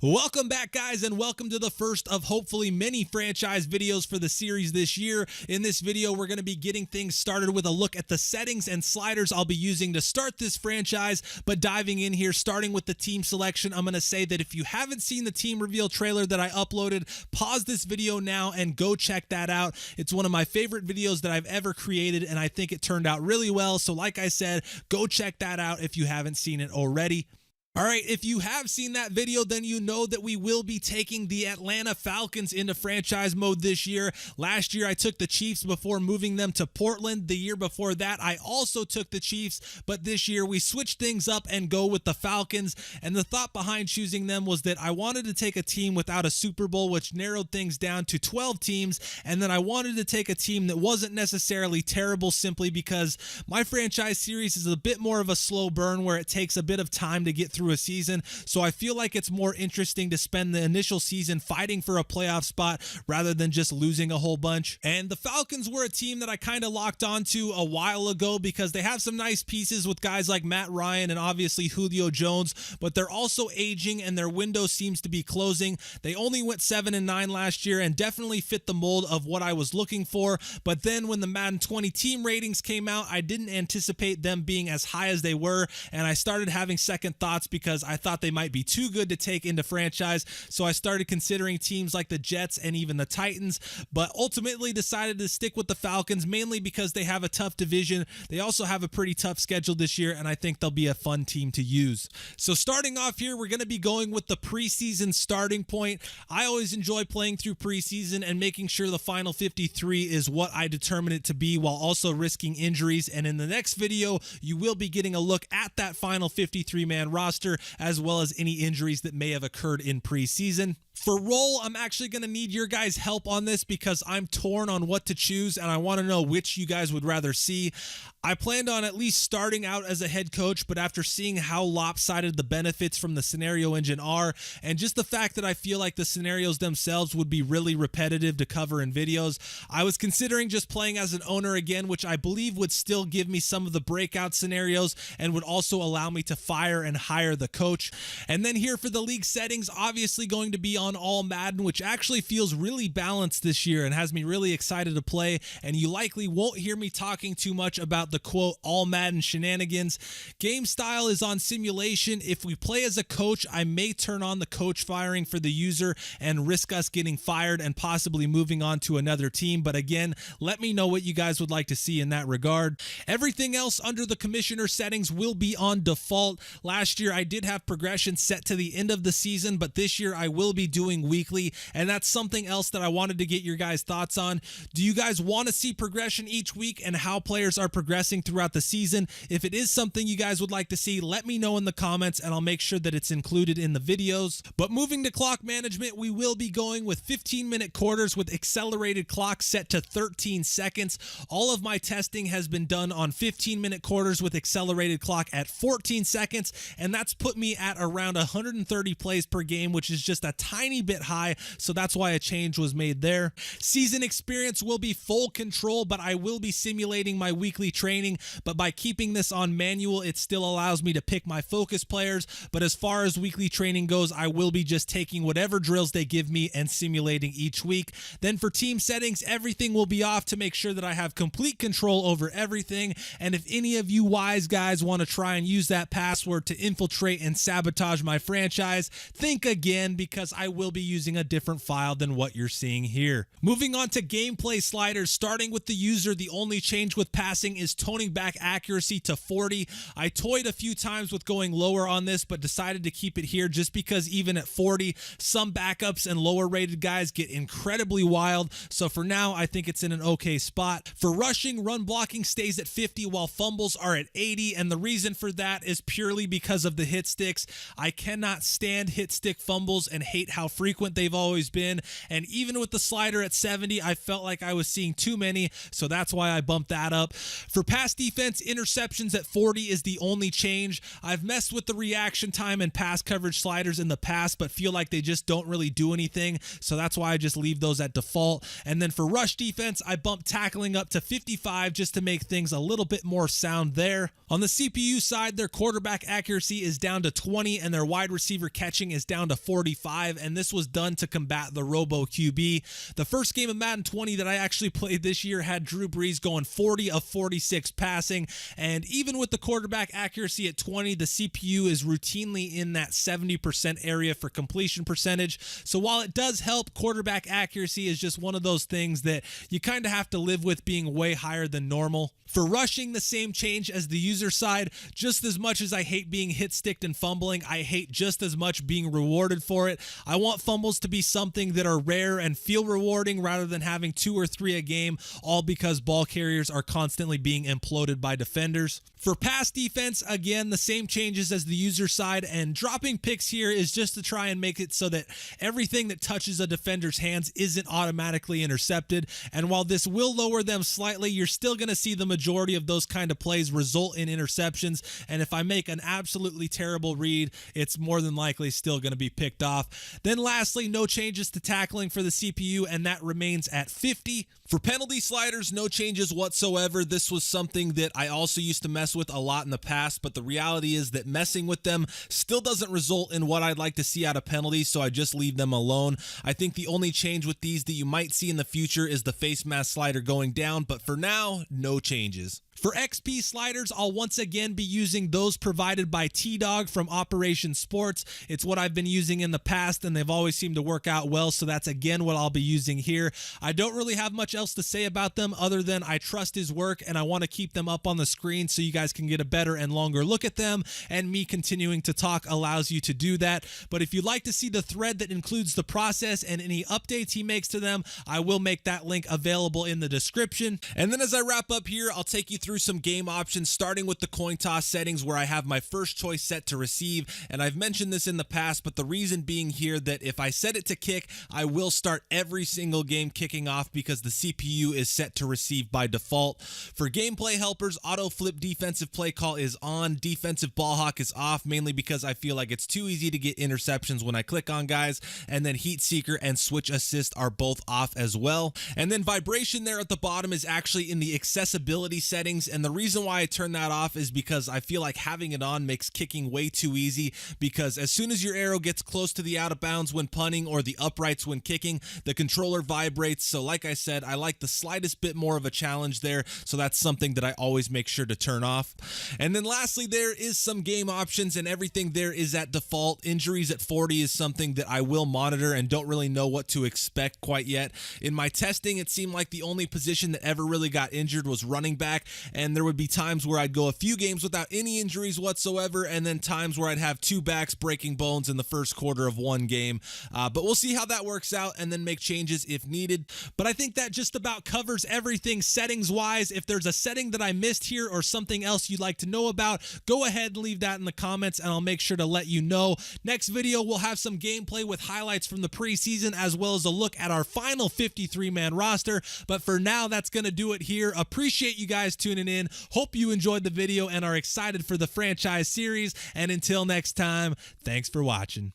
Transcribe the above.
Welcome back, guys, and welcome to the first of hopefully many franchise videos for the series this year. In this video, we're going to be getting things started with a look at the settings and sliders I'll be using to start this franchise. But diving in here, starting with the team selection, I'm going to say that if you haven't seen the team reveal trailer that I uploaded, pause this video now and go check that out. It's one of my favorite videos that I've ever created, and I think it turned out really well. So like I said, go check that out if you haven't seen it already. All right, if you have seen that video, then you know that we will be taking the Atlanta Falcons into franchise mode this year. Last year, I took the Chiefs before moving them to Portland. The year before that, I also took the Chiefs, but this year we switched things up and go with the Falcons. And the thought behind choosing them was that I wanted to take a team without a Super Bowl, which narrowed things down to 12 teams. And then I wanted to take a team that wasn't necessarily terrible, simply because my franchise series is a bit more of a slow burn where it takes a bit of time to get through a season. So I feel like it's more interesting to spend the initial season fighting for a playoff spot rather than just losing a whole bunch. And the Falcons were a team that I kind of locked onto a while ago because they have some nice pieces with guys like Matt Ryan and obviously Julio Jones, but they're also aging and their window seems to be closing. They only went 7-9 last year and definitely fit the mold of what I was looking for. But then when the Madden 20 team ratings came out, I didn't anticipate them being as high as they were, and I started having second thoughts because I thought they might be too good to take into franchise. So I started considering teams like the Jets and even the Titans, but ultimately decided to stick with the Falcons, mainly because they have a tough division. They also have a pretty tough schedule this year, and I think they'll be a fun team to use. So starting off here, we're going to be going with the preseason starting point. I always enjoy playing through preseason and making sure the final 53 is what I determine it to be, while also risking injuries. And in the next video, you will be getting a look at that final 53-man roster, as well as any injuries that may have occurred in preseason. For role, I'm actually going to need your guys' help on this because I'm torn on what to choose, and I want to know which you guys would rather see. I planned on at least starting out as a head coach, but after seeing how lopsided the benefits from the scenario engine are, and just the fact that I feel like the scenarios themselves would be really repetitive to cover in videos, I was considering just playing as an owner again, which I believe would still give me some of the breakout scenarios and would also allow me to fire and hire the coach. And then here for the league settings, obviously going to be on All-Madden, which actually feels really balanced this year and has me really excited to play. And you likely won't hear me talking too much about the quote All-Madden shenanigans. Game style is on simulation. If we play as a coach, I may turn on the coach firing for the user and risk us getting fired and possibly moving on to another team. But again, let me know what you guys would like to see in that regard. Everything else under the commissioner settings will be on default. Last year, I did have progression set to the end of the season, but this year I will be doing weekly, and that's something else that I wanted to get your guys' thoughts on. Do you guys want to see progression each week and how players are progressing throughout the season? If it is something you guys would like to see, let me know in the comments and I'll make sure that it's included in the videos. But moving to clock management, we will be going with 15-minute quarters with accelerated clock set to 13 seconds. All of my testing has been done on 15-minute quarters with accelerated clock at 14 seconds, and that's put me at around 130 plays per game, which is just a tiny bit high, so that's why a change was made there. Season experience will be full control, but I will be simulating my weekly training, but by keeping this on manual, it still allows me to pick my focus players. But as far as weekly training goes, I will be just taking whatever drills they give me and simulating each week. Then for team settings, everything will be off to make sure that I have complete control over everything. And if any of you wise guys want to try and use that password to infiltrate and sabotage my franchise, think again, because I will be using a different file than what you're seeing here. Moving on to gameplay sliders, starting with the user, the only change with passing is toning back accuracy to 40. I toyed a few times with going lower on this, but decided to keep it here just because even at 40, some backups and lower rated guys get incredibly wild. So for now, I think it's in an okay spot. For rushing, run blocking stays at 50 while fumbles are at 80. And the reason for that is purely because of the hit sticks. I cannot stand hit stick fumbles and hate how frequent they've always been. And even with the slider at 70, I felt like I was seeing too many, so that's why I bumped that up. For pass defense, interceptions at 40 is the only change. I've messed with the reaction time and pass coverage sliders in the past, but feel like they just don't really do anything, so that's why I just leave those at default. And then for rush defense, I bumped tackling up to 55 just to make things a little bit more sound there. On the CPU side, their quarterback accuracy is down to 20 and their wide receiver catching is down to 45, and this was done to combat the Robo QB. The first game of Madden 20 that I actually played this year had Drew Brees going 40 of 46 passing, and even with the quarterback accuracy at 20, the CPU is routinely in that 70% area for completion percentage. So while it does help, quarterback accuracy is just one of those things that you kind of have to live with being way higher than normal. For rushing, the same change as the user side. Just as much as I hate being hit, sticked, and fumbling, I hate just as much being rewarded for it. I want fumbles to be something that are rare and feel rewarding rather than having 2 or 3 a game, all because ball carriers are constantly being imploded by defenders. For pass defense, again, the same changes as the user side, and dropping picks here is just to try and make it so that everything that touches a defender's hands isn't automatically intercepted. And while this will lower them slightly, you're still going to see the majority of those kind of plays result in interceptions. And if I make an absolutely terrible read, it's more than likely still going to be picked off. Then lastly, no changes to tackling for the CPU, and that remains at 50. For penalty sliders, no changes whatsoever. This was something that I also used to mess with a lot in the past, but the reality is that messing with them still doesn't result in what I'd like to see out of penalties, so I just leave them alone. I think the only change with these that you might see in the future is the face mask slider going down, but for now, no changes. For XP sliders, I'll once again be using those provided by TDawg from Operation Sports. It's what I've been using in the past, and they've always seemed to work out well, so that's again what I'll be using here. I don't really have much else to say about them other than I trust his work, and I want to keep them up on the screen so you guys can get a better and longer look at them, and me continuing to talk allows you to do that. But if you'd like to see the thread that includes the process and any updates he makes to them, I will make that link available in the description. And then as I wrap up here, I'll take you through some game options, starting with the coin toss settings where I have my first choice set to receive. And I've mentioned this in the past, but the reason being here that if I set it to kick, I will start every single game kicking off because the CPU is set to receive by default. For gameplay helpers, auto flip defensive play call is on, defensive ball hawk is off, mainly because I feel like it's too easy to get interceptions when I click on guys, and then heat seeker and switch assist are both off as well. And then vibration there at the bottom is actually in the accessibility settings, and the reason why I turn that off is because I feel like having it on makes kicking way too easy, because as soon as your arrow gets close to the out of bounds when punting or the uprights when kicking, the controller vibrates. So like I said, I like the slightest bit more of a challenge there, so that's something that I always make sure to turn off. And then lastly, there is some game options, and everything there is at default. Injuries at 40 is something that I will monitor and don't really know what to expect quite yet. In my testing, it seemed like the only position that ever really got injured was running back, and there would be times where I'd go a few games without any injuries whatsoever, and then times where I'd have 2 backs breaking bones in the first quarter of one game. But we'll see how that works out and then make changes if needed. But I think that just about covers everything settings-wise. If there's a setting that I missed here or something else you'd like to know about, go ahead and leave that in the comments, and I'll make sure to let you know. Next video, we'll have some gameplay with highlights from the preseason, as well as a look at our final 53-man roster. But for now, that's going to do it here. Appreciate you guys tuning in. Hope you enjoyed the video and are excited for the franchise series. And until next time, thanks for watching.